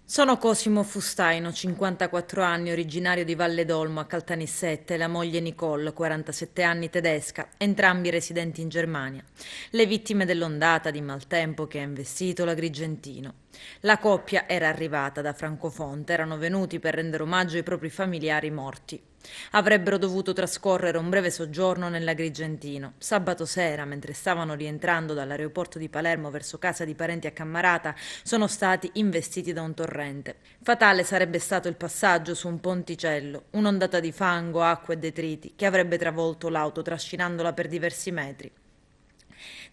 Sono Cosimo Fustaino, 54 anni, originario di Valle d'Olmo a Caltanissette, e la moglie Nicole, 47 anni, tedesca, entrambi residenti in Germania, le vittime dell'ondata di maltempo che ha investito l'Agrigentino. La coppia era arrivata da Francofonte, erano venuti per rendere omaggio ai propri familiari morti. Avrebbero dovuto trascorrere un breve soggiorno nell'Agrigentino. Sabato sera, mentre stavano rientrando dall'aeroporto di Palermo verso casa di parenti a Cammarata, sono stati investiti da un torrente. Fatale sarebbe stato il passaggio su un ponticello, un'ondata di fango, acqua e detriti che avrebbe travolto l'auto trascinandola per diversi metri.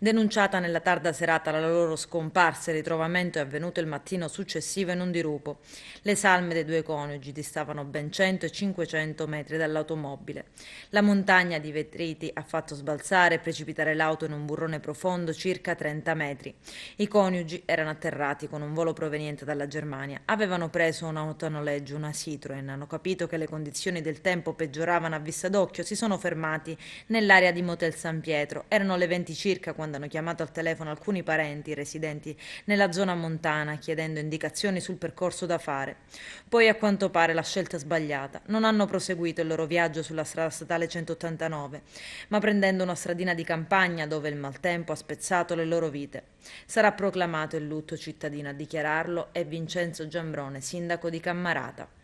Denunciata nella tarda serata, la loro scomparsa e ritrovamento è avvenuto il mattino successivo in un dirupo. Le salme dei due coniugi distavano ben 100 e 500 metri dall'automobile. La montagna di vetriti ha fatto sbalzare e precipitare l'auto in un burrone profondo circa 30 metri. I coniugi erano atterrati con un volo proveniente dalla Germania. Avevano preso un'auto a noleggio, una Citroen, hanno capito che le condizioni del tempo peggioravano a vista d'occhio, si sono fermati nell'area di Motel San Pietro. Erano le 20 circa quando hanno chiamato al telefono alcuni parenti residenti nella zona montana chiedendo indicazioni sul percorso da fare. Poi a quanto pare la scelta sbagliata. Non hanno proseguito il loro viaggio sulla strada statale 189, ma prendendo una stradina di campagna dove il maltempo ha spezzato le loro vite. Sarà proclamato il lutto cittadino. A dichiararlo è Vincenzo Giambrone, sindaco di Cammarata.